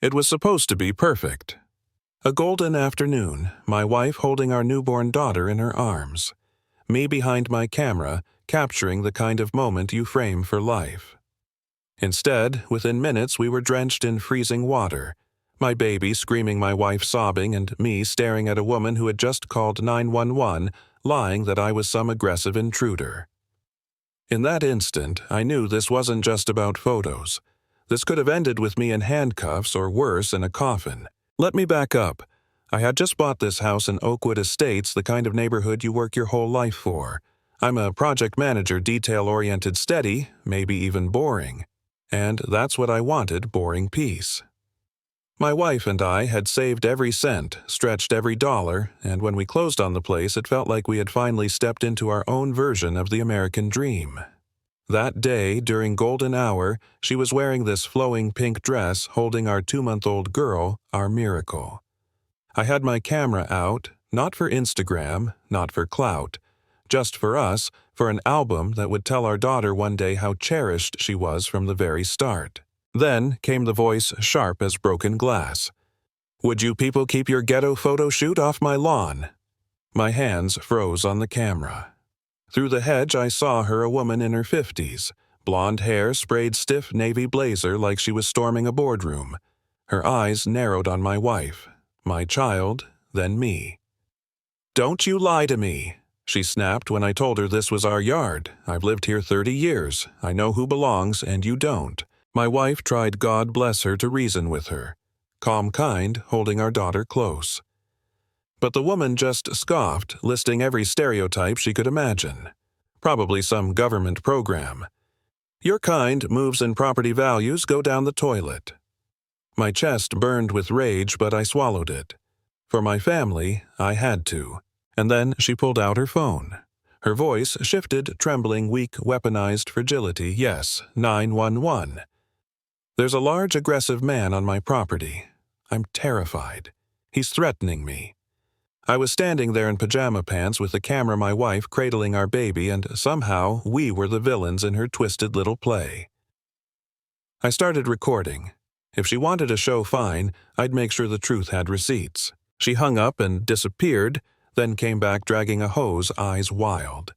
It was supposed to be perfect. A golden afternoon, my wife holding our newborn daughter in her arms. Me behind my camera, capturing the kind of moment you frame for life. Instead, within minutes we were drenched in freezing water, my baby screaming, my wife sobbing, and me staring at a woman who had just called 911, lying that I was some aggressive intruder. In that instant, I knew this wasn't just about photos. This could have ended with me in handcuffs or worse, in a coffin. Let me back up. I had just bought this house in Oakwood Estates, the kind of neighborhood you work your whole life for. I'm a project manager, detail-oriented, steady, maybe even boring. And that's what I wanted, boring peace. My wife and I had saved every cent, stretched every dollar, and when we closed on the place, it felt like we had finally stepped into our own version of the American dream. That day, during golden hour, she was wearing this flowing pink dress, holding our 2-month-old girl, our miracle. I had my camera out, not for Instagram, not for clout, just for us, for an album that would tell our daughter one day how cherished she was from the very start. Then came the voice sharp as broken glass. "Would you people keep your ghetto photo shoot off my lawn?" My hands froze on the camera. Through the hedge I saw her, a woman in her 50s, blonde hair, sprayed stiff navy blazer like she was storming a boardroom. Her eyes narrowed on my wife, my child, then me. "Don't you lie to me," she snapped when I told her this was our yard. "I've lived here 30 years. I know who belongs, and you don't." My wife tried, God bless her, to reason with her. Calm, kind, holding our daughter close. But the woman just scoffed, listing every stereotype she could imagine. Probably some government program. "Your kind moves and property values go down the toilet." My chest burned with rage, but I swallowed it. For my family, I had to. And then she pulled out her phone. Her voice shifted, trembling, weak, weaponized fragility. "Yes, 911. There's a large, aggressive man on my property. I'm terrified. He's threatening me." I was standing there in pajama pants with the camera, my wife cradling our baby, and somehow we were the villains in her twisted little play. I started recording. If she wanted a show, fine, I'd make sure the truth had receipts. She hung up and disappeared, then came back dragging a hose, eyes wild.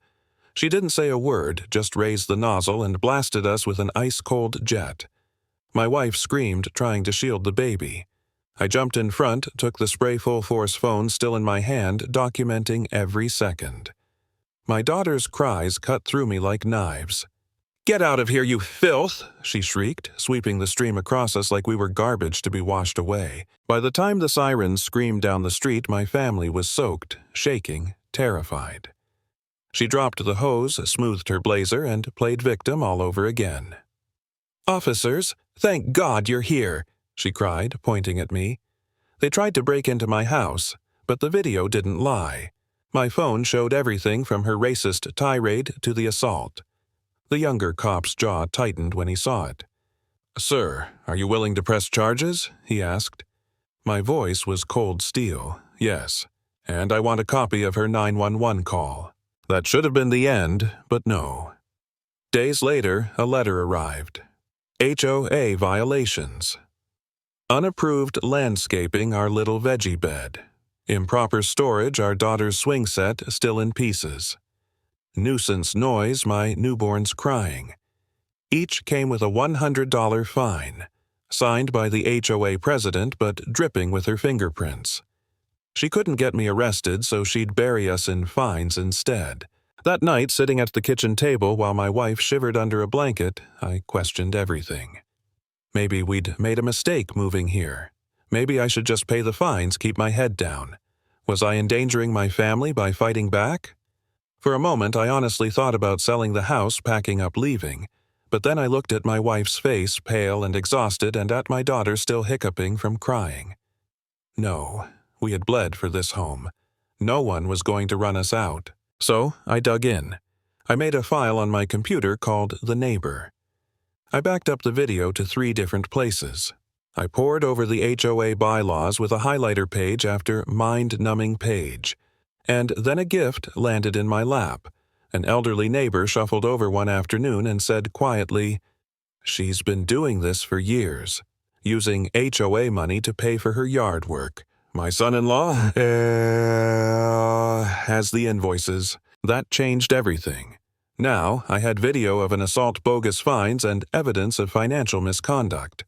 She didn't say a word, just raised the nozzle and blasted us with an ice-cold jet. My wife screamed, trying to shield the baby. I jumped in front, took the spray full-force phone still in my hand, documenting every second. My daughter's cries cut through me like knives. "Get out of here, you filth!" she shrieked, sweeping the stream across us like we were garbage to be washed away. By the time the sirens screamed down the street, my family was soaked, shaking, terrified. She dropped the hose, smoothed her blazer, and played victim all over again. "Officers, thank God you're here," she cried, pointing at me. "They tried to break into my house, but the video didn't lie. My phone showed everything from her racist tirade to the assault." The younger cop's jaw tightened when he saw it. "Sir, are you willing to press charges?" he asked. My voice was cold steel. "Yes, and I want a copy of her 911 call." That should have been the end, but no. Days later, a letter arrived. HOA violations. Unapproved landscaping our little veggie bed. Improper storage our daughter's swing set still in pieces. Nuisance noise my newborn's crying. Each came with a $100 fine, signed by the HOA president but dripping with her fingerprints. She couldn't get me arrested, so she'd bury us in fines instead. That night, sitting at the kitchen table while my wife shivered under a blanket, I questioned everything. Maybe we'd made a mistake moving here. Maybe I should just pay the fines, keep my head down. Was I endangering my family by fighting back? For a moment, I honestly thought about selling the house, packing up, leaving. But then I looked at my wife's face, pale and exhausted, and at my daughter still hiccuping from crying. No, we had bled for this home. No one was going to run us out. So I dug in. I made a file on my computer called The Neighbor. I backed up the video to 3 different places. I pored over the HOA bylaws with a highlighter page after mind-numbing page. And then a gift landed in my lap. An elderly neighbor shuffled over one afternoon and said quietly, "She's been doing this for years. using HOA money to pay for her yard work. My son-in-law has the invoices. That changed everything. Now I had video of an assault, bogus fines, and evidence of financial misconduct.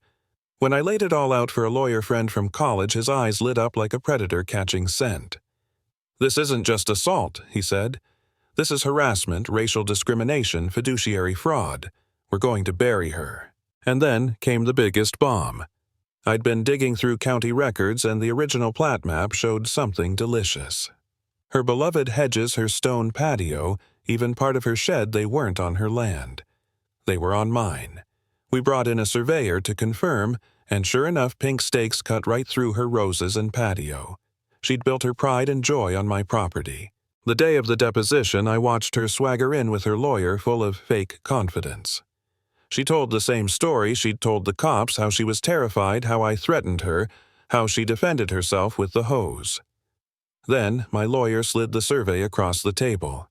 When I laid it all out for a lawyer friend from college, his eyes lit up like a predator catching scent. "This isn't just assault," he said. "This is harassment, racial discrimination, fiduciary fraud. We're going to bury her." And then came the biggest bomb. I'd been digging through county records, and the original plat map showed something delicious. Her beloved hedges, her stone patio, even part of her shed, they weren't on her land. They were on mine. We brought in a surveyor to confirm, and sure enough, pink stakes cut right through her roses and patio. She'd built her pride and joy on my property. The day of the deposition, I watched her swagger in with her lawyer, full of fake confidence. She told the same story she'd told the cops, how she was terrified, how I threatened her, how she defended herself with the hose. Then my lawyer slid the survey across the table.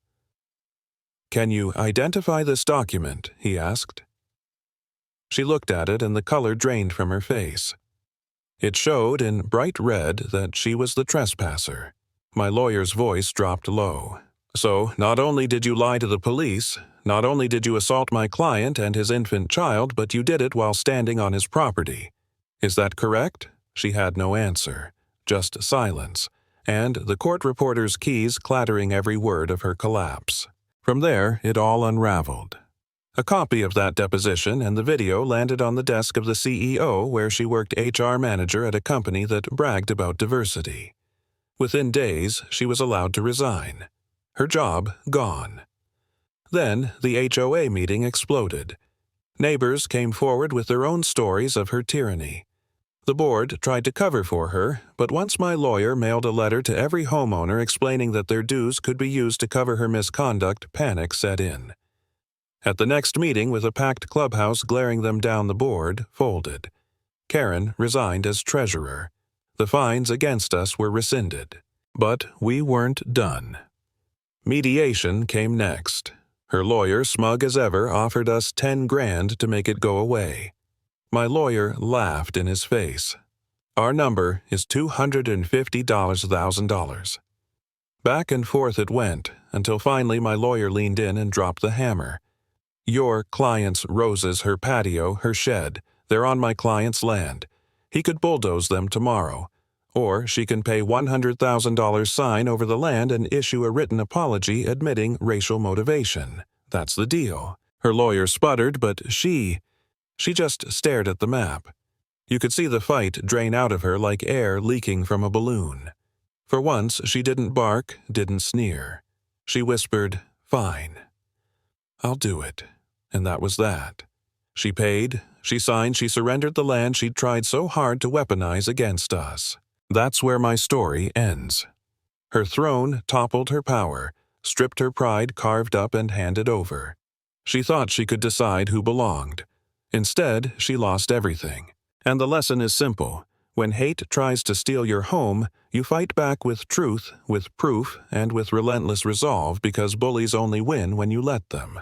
"Can you identify this document?" he asked. She looked at it, and the color drained from her face. It showed in bright red that she was the trespasser. My lawyer's voice dropped low. "So, not only did you lie to the police, not only did you assault my client and his infant child, but you did it while standing on his property. Is that correct?" She had no answer, just silence, and the court reporter's keys clattering every word of her collapse. From there, it all unraveled. A copy of that deposition and the video landed on the desk of the CEO, where she worked HR manager at a company that bragged about diversity. Within days, she was allowed to resign. Her job gone. Then the HOA meeting exploded. Neighbors came forward with their own stories of her tyranny. The board tried to cover for her, but once my lawyer mailed a letter to every homeowner explaining that their dues could be used to cover her misconduct, panic set in. At the next meeting, with a packed clubhouse glaring them down, the board folded. Karen resigned as treasurer. The fines against us were rescinded. But we weren't done. Mediation came next. Her lawyer, smug as ever, offered us $10,000 to make it go away. My lawyer laughed in his face. "Our number is $250,000. Back and forth it went, until finally my lawyer leaned in and dropped the hammer. "Your client's roses, her patio, her shed, they're on my client's land. He could bulldoze them tomorrow. Or she can pay $100,000 sign over the land and issue a written apology admitting racial motivation. That's the deal." Her lawyer sputtered, but she just stared at the map. You could see the fight drain out of her like air leaking from a balloon. For once, she didn't bark, didn't sneer. She whispered, "Fine. I'll do it." And that was that. She paid, she signed, she surrendered the land she'd tried so hard to weaponize against us. That's where my story ends. Her throne toppled her power, stripped her pride, carved up and handed over. She thought she could decide who belonged. Instead, she lost everything. And the lesson is simple. When hate tries to steal your home, you fight back with truth, with proof, and with relentless resolve, because bullies only win when you let them.